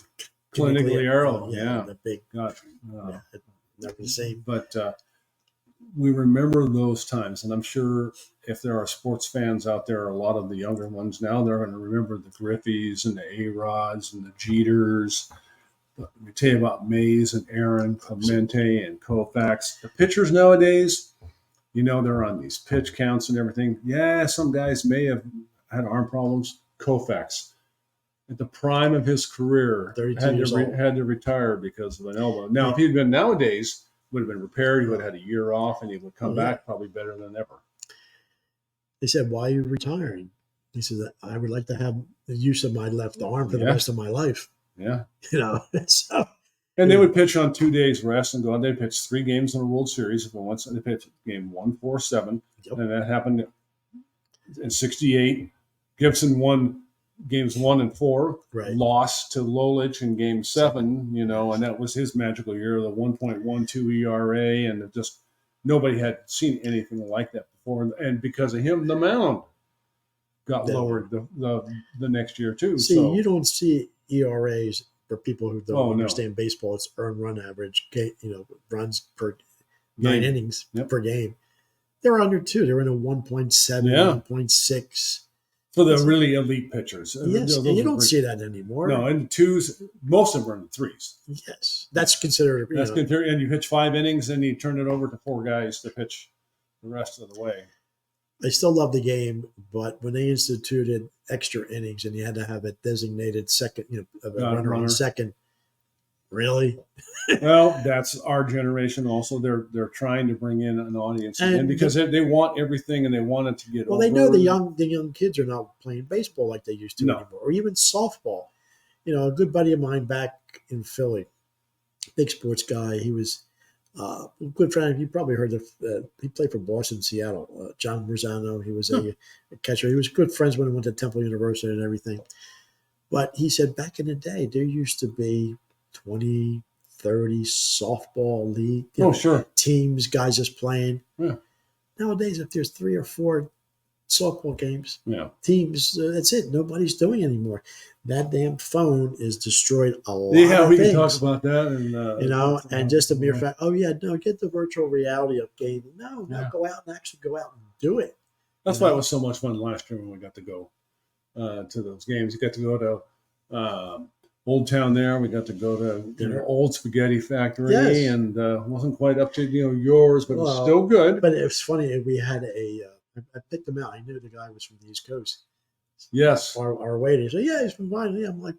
Conigliaro. The big, never the same. But we remember those times. And I'm sure if there are sports fans out there, a lot of the younger ones now, they're going to remember the Griffeys and the A-Rods and the Jeters. Let me tell you about Mays and Aaron, Clemente and Koufax. The pitchers nowadays, they're on these pitch counts and everything. Yeah, some guys may have had arm problems. Koufax, at the prime of his career, had to retire because of an elbow. Now, if he'd been nowadays, would have been repaired. He would have had a year off, and he would come back probably better than ever. They said, "Why are you retiring?" He said, "I would like to have the use of my left arm for the rest of my life." Yeah. So. And they would pitch on 2 days rest and go on. They pitched 3 games in a World Series. They pitched game 1, 4, 7. And that happened in 68. Gibson won games 1 and 4, lost to Lolich in game 7, and that was his magical year, the 1.12 ERA. And just nobody had seen anything like that before. And because of him, the mound got lowered the next year, too. You don't see ERAs for people who don't understand baseball. It's earned run average, runs per 9 innings per game. They're under 2. They're in a 1.7, 1.6. For the really elite pitchers. Yes, and you don't see that anymore. No, and 2s, most of them are in 3s. Yes, that's considered. Considered, and you pitch 5 innings, and you turn it over to 4 guys to pitch the rest of the way. I still love the game, but when they instituted extra innings and you had to have a designated second, a runner on second, Really? Well, that's our generation. Also, they're trying to bring in an audience again And because they want everything and they want it to get well, over. they know the young kids are not playing baseball like they used to No. anymore, or even softball. A good buddy of mine back in Philly, big sports guy. He was a good friend. You probably heard of. He played for Boston, Seattle. John Marzano. He was a catcher. He was good friends when he went to Temple University and everything. But he said back in the day, there used to be 20, 30 softball league Sure. teams, guys just playing. Yeah. Nowadays, if there's 3 or 4 softball games, Yeah. teams, that's it. Nobody's doing it anymore. That damn phone is destroyed a lot Yeah, of we things. can talk about that. And, And just a mere fact, no, get the virtual reality of gaming. No, go out and actually go out and do it. That's why it was so much fun last year when we got to go to those games. You got to go to Old Town there. We got to go to old spaghetti factory, Yes. and wasn't quite up to yours, but it was still good. But it was funny. We had I picked him out. I knew the guy was from the East Coast. Yes. Our waiter said, "Yeah, he's from mine." Yeah, I'm like,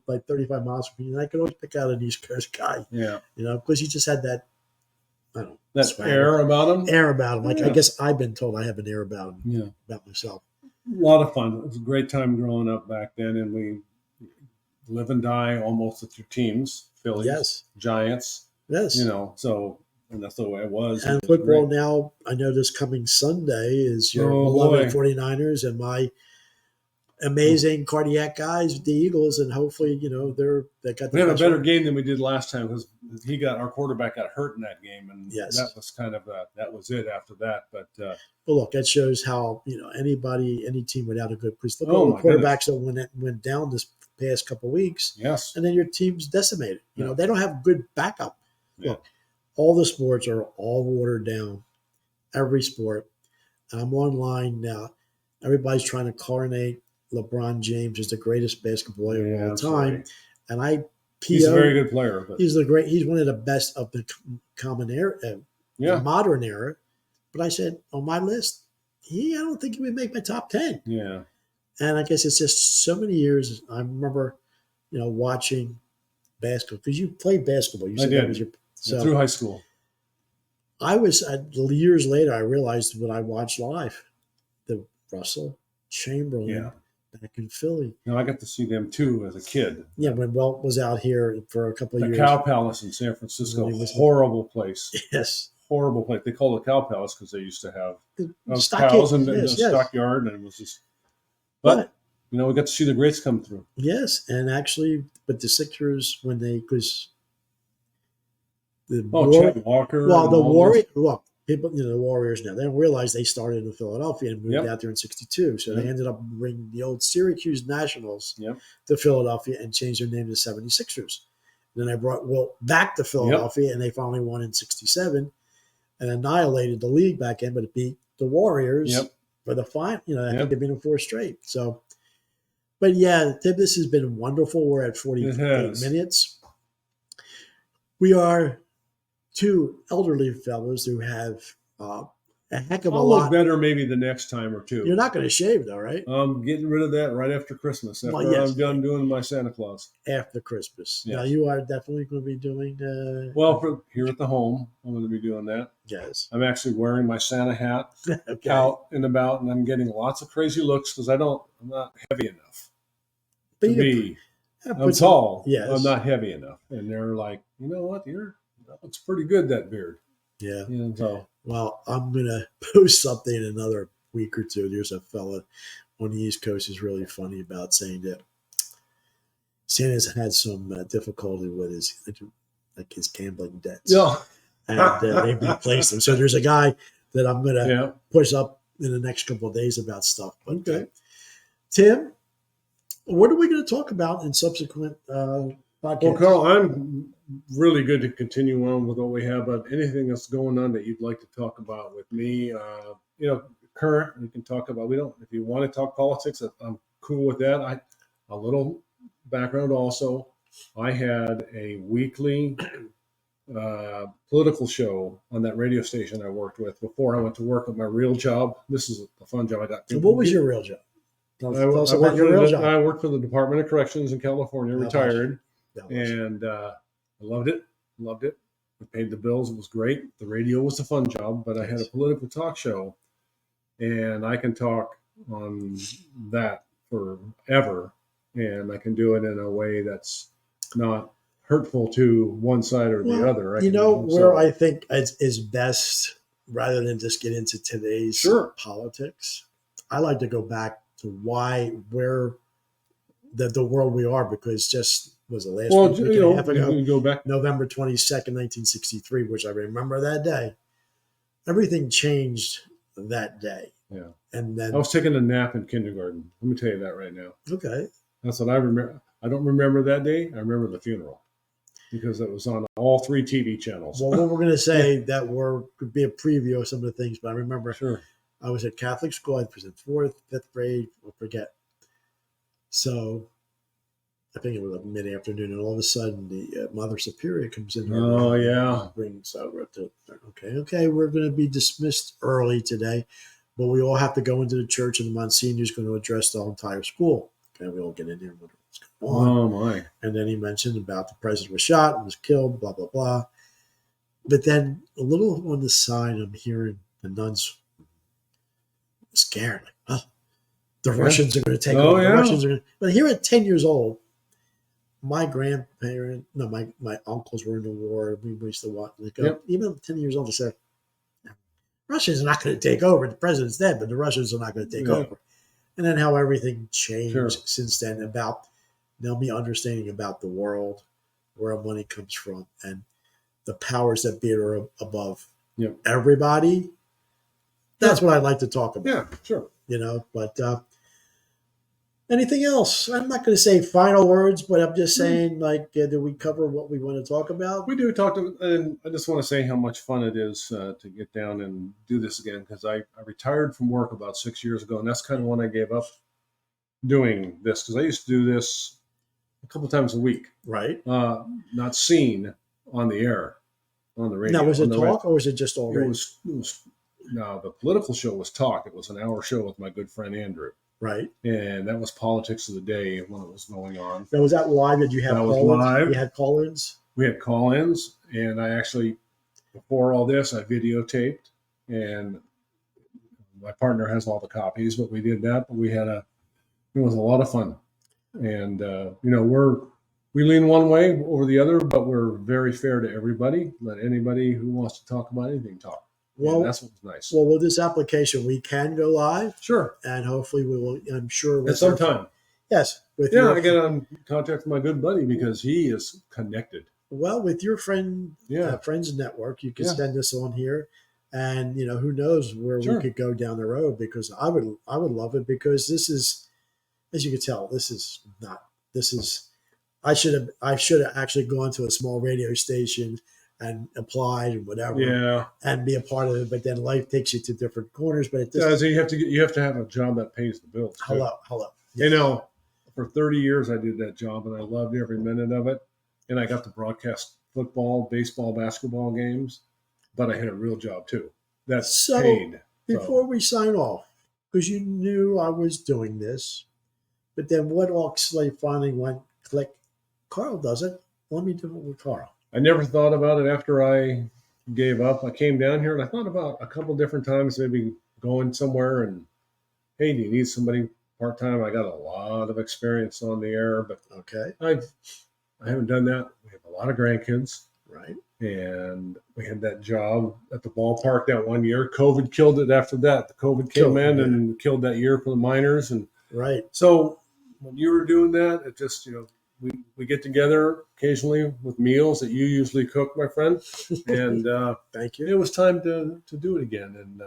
like 35 miles from you. And I could always pick out an East Coast guy. Yeah. Because he just had that. I don't know. That swagger. air about him. Air about him. Like Yeah. I guess I've been told I have an air about him. Yeah. About myself. A lot of fun. It was a great time growing up back then, and we live and die almost with your teams, Phillies, Yes. Giants. Yes. So and that's the way it was. And it was football great. now, I know this coming Sunday is your Oh, beloved boy. 49ers and my amazing cardiac guys, the Eagles, and hopefully, they got the We have a best better one. game than we did last time because our quarterback got hurt in that game, and Yes. that was kind of that was it after that. But But look, that shows how any team without a good because look at Oh, all the my quarterbacks that went down this past couple of weeks, yes, and then your team's decimated. Yeah. They don't have good backup. Yeah. Look, all the sports are all watered down. Every sport. And I'm online now. Everybody's trying to coronate LeBron James as the greatest basketball player of all time. absolutely. And I He's a very good player. But He's one of the best of the common era, the modern era. But I said on my list, I don't think he would make my top 10. Yeah. And I guess it's just so many years. I remember, watching basketball because you played basketball. You said did. that was your Through high school. I was years later. I realized when I watched live, the Russell Chamberlain back in Philly. I got to see them too as a kid. Yeah, when Walt was out here for a couple of The years. Cow Palace in San Francisco, When he was- horrible place. Yes. Horrible place. They call it Cow Palace because they used to have Stockade. cows in the Yes, yes. stockyard, and it was just. But we got to see the greats come through. Yes, and actually, but the Sixers when because the Chet Walker. the Warriors. Look, people, the Warriors now they don't realize they started in Philadelphia and moved out there in '62. So they ended up bringing the old Syracuse Nationals to Philadelphia and changed their name to 76ers. Then they brought Wilt back to Philadelphia, and they finally won in '67 and annihilated the league back in, but it beat the Warriors for the final. I think they've been in 4 straight. So, but yeah, Tim, this has been wonderful. We're at 48 minutes. We are 2 elderly fellows who have a heck of a I'll lot. look better maybe the next time or two. You're not going to shave though, right? I'm getting rid of that right after Christmas. After I'm done doing my Santa Claus. After Christmas. Yes. Now you are definitely going to be doing. Here at the home, I'm going to be doing that. Yes. I'm actually wearing my Santa hat Okay. out and about, and I'm getting lots of crazy looks because I'm not heavy enough But to be. I'm tall. Yes. I'm not heavy enough, and they're like, you know what? That looks pretty good, that beard. Yeah. So. Well, I'm going to post something in another week or two. There's a fella on the East Coast who's really funny about saying that Santa's had some difficulty with his gambling debts. Yeah. And they've replaced them. So there's a guy that I'm going to push up in the next couple of days about stuff. But Tim, what are we going to talk about in subsequent podcasts? Well, Carl, I'm really good to continue on with what we have, but anything that's going on that you'd like to talk about with me, current, we can talk about. If you want to talk politics, I'm cool with that. A little background also. I had a weekly political show on that radio station I worked with before I went to work at my real job. This is a fun job I got. So what was your real job? Tell us about your real job. I worked for the Department of Corrections in California, retired. And I loved it. Loved it. We paid the bills. It was great. The radio was a fun job, but I had a political talk show, and I can talk on that forever, and I can do it in a way that's not hurtful to one side or the other. Where I think is best, rather than just get into today's politics, I like to go back to where the world we are, because just was the last week and a half ago, you go back November 22nd, 1963, which I remember that day. Everything changed that day. Yeah. And then I was taking a nap in kindergarten. Let me tell you that right now. Okay. That's what I remember. I don't remember that day. I remember the funeral because it was on all 3 TV channels. Well, what we're going to say could be a preview of some of the things, but I remember I was at Catholic school. I was in 4th, 5th grade. I'll forget. So I think it was like mid-afternoon, and all of a sudden the Mother Superior comes in. Oh, yeah. And brings over to, okay, we're going to be dismissed early today, but we all have to go into the church, and the Monsignor is going to address the entire school. Okay, we all get in there and what's going on. Oh, my. And then he mentioned about the president was shot and was killed, blah, blah, blah. But then a little on the side, I'm hearing the nuns scared, like, oh, the Russians are going to take over. The Russians are going to. But here at 10 years old, my my uncles were in the war. We used to watch. Even at 10 years old, they said, Russians are not going to take over. The president's dead, but the Russians are not going to take over. And then how everything changed since then, about me understanding about the world, where money comes from, and the powers that be are above everybody. That's what I'd like to talk about. Yeah, sure. But anything else? I'm not going to say final words, but I'm just saying, did we cover what we want to talk about? We do and I just want to say how much fun it is to get down and do this again, because I retired from work about 6 years ago, and that's kind of when I gave up doing this, because I used to do this a couple times a week. Right. Not seen on the air, on the radio. Now, was it talk or was it just all radio? No, the political show was talk. It was an hour show with my good friend Andrew. Right. And that was politics of the day when it was going on. Now, was that live? Did you have call-ins? Was live. You had call-ins? We had call-ins, and I actually, before all this, I videotaped, and my partner has all the copies, but we did that. But it was a lot of fun. And, we lean one way over the other, but we're very fair to everybody. Let anybody who wants to talk about anything talk. Well, that's what's nice. Well, with this application, we can go live. Sure. And hopefully we will, I'm sure. At some time. Yes. I get in contact with my good buddy because he is connected. Well, with your friends network, you can send this on here. And, who knows where we could go down the road, because I would love it, because this is, as you can tell, I should have actually gone to a small radio station and applied and whatever, and be a part of it. But then life takes you to different corners. But so you have to have a job that pays the bills. Hello. Yes. For 30 years I did that job, and I loved every minute of it. And I got to broadcast football, baseball, basketball games, but I had a real job too. That's paid. Before we sign off, because you knew I was doing this, but then what Oxley finally went click. Carl does it. Let me do it with Carl. I never thought about it after I gave up. I came down here and I thought about a couple different times, maybe going somewhere and, hey, do you need somebody part-time? I got a lot of experience on the air, but I haven't done that. We have a lot of grandkids. Right. And we had that job at the ballpark that one year. COVID killed it after that. The COVID came in and killed that year for the minors. And so when you were doing that, it just, we get together occasionally with meals that you usually cook, my friend. And thank you. It was time to do it again. And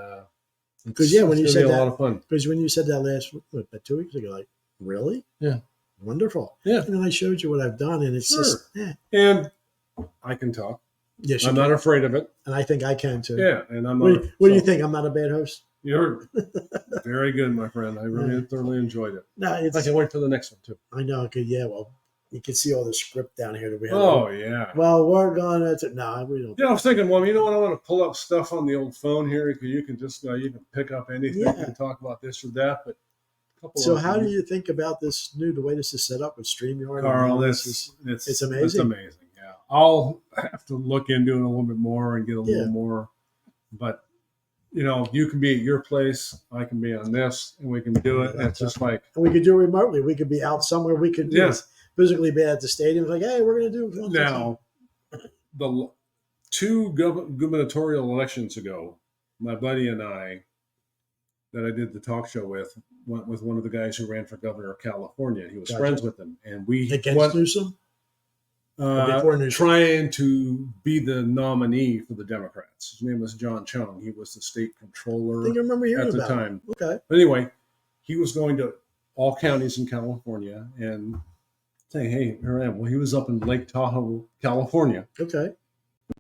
because when you said a that, lot of fun. Because when you said that last 2 weeks ago, like, really? Yeah. Wonderful. Yeah. And then I showed you what I've done, and it's just And I can talk. Yes, I'm not afraid of it. And I think I can too. Yeah. And I'm not. What do you think? I'm not a bad host? You're very good, my friend. I really thoroughly enjoyed it. No, I can wait for the next one too. I know. Well, you can see all the script down here that we have. Oh, yeah. Well, we're going to, no, we don't. Yeah, I was thinking, well, you know what? I want to pull up stuff on the old phone here, because you can just, you can pick up anything. You can talk about this or that. But so how do you think about the way this is set up with StreamYard? Carl, it's amazing. It's amazing. It's amazing, yeah. I'll have to look into it a little bit more and get a Yeah. little more. But you can be at your place, I can be on this, and we can do it. And it's just like, And we could do it remotely. We could be out somewhere. We could physically be at the stadium. Like, hey, we're going to do it. now the 2 gubernatorial elections ago, my buddy and I, that I did the talk show with, went with one of the guys who ran for governor of California. He was Gotcha. friends with him, and we Against went Newsom? Before Newsom? trying to be the nominee for the Democrats. His name was John Chung. He was the state I controller think I remember hearing at the about time. it. Okay. But anyway, he was going to all counties in California and saying, hey, here I am. Well, he was up in Lake Tahoe, California. Okay.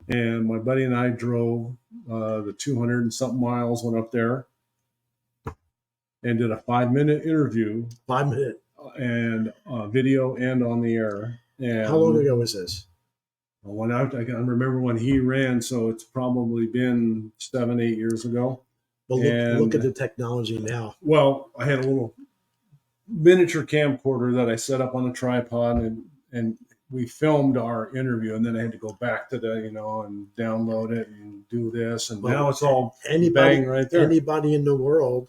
And my buddy and I drove the 200 and something miles, went up there and did a 5-minute interview. 5 minutes. And video and on the air. And How long ago was this? When I remember when he ran, so it's probably been 7-8 years ago. But look at the technology now. Well, I had a little miniature camcorder that I set up on a tripod, and we filmed our interview, and then I had to go back to the and download it and do this, and now it's all bang right there. Anybody in the world,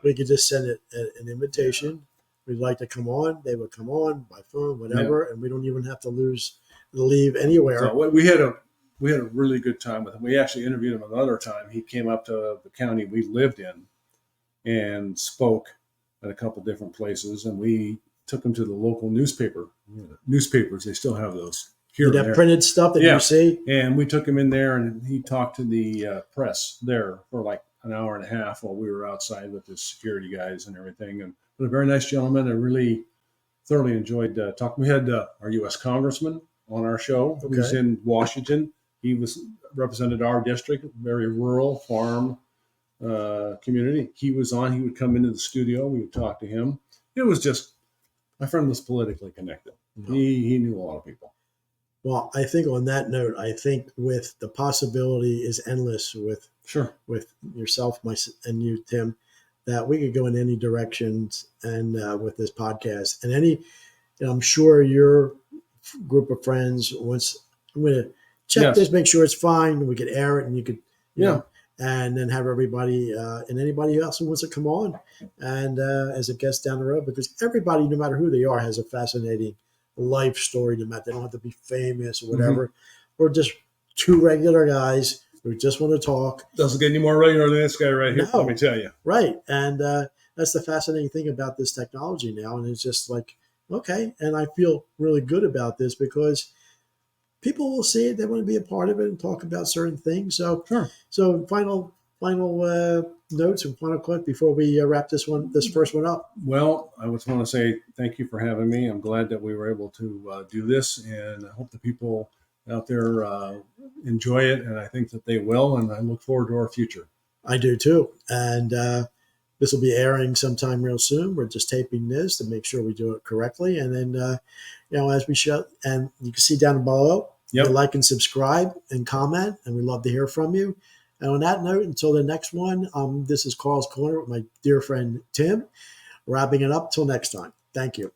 we could just send it an invitation. We'd like to come on. They would come on by phone, whatever, and we don't even have to leave anywhere. So we had a really good time with him. We actually interviewed him another time. He came up to the county we lived in and spoke at a couple different places, and we took him to the local newspapers. They still have those here. That printed stuff that you see. And we took him in there, and he talked to the press there for like an hour and a half while we were outside with the security guys and everything. But a very nice gentleman. I really thoroughly enjoyed talking. We had our U.S. Congressman on our show, who's in Washington. He represented our district, very rural farm community. He was on. He would come into the studio. We would talk to him. It was just, my friend was politically connected. No. He knew a lot of people. Well, I think on that note, I think with the possibility is endless with yourself, and you, Tim, that we could go in any directions and with this podcast and I'm sure your group of friends, once I'm going to check this, make sure it's fine. We could air it and you could, know, and then have everybody and anybody else who wants to come on and as a guest down the road, because everybody, no matter who they are, has a fascinating life story. No matter, they don't have to be famous or whatever. We're just 2 regular guys who just want to talk. Doesn't get any more regular than this guy right here. Let me tell you. Right. And that's the fascinating thing about this technology now. And it's just like, okay. And I feel really good about this because people will see it. They want to be a part of it and talk about certain things. So, so final notes and final quote before we wrap this first one up. Well, I just want to say thank you for having me. I'm glad that we were able to do this, and I hope the people out there enjoy it, and I think that they will, and I look forward to our future. I do too. And this will be airing sometime real soon. We're just taping this to make sure we do it correctly. And then, as we show, and you can see down below, like and subscribe and comment, and we'd love to hear from you. And on that note, until the next one, this is KARLS Korner with my dear friend Tim, wrapping it up till next time. Thank you.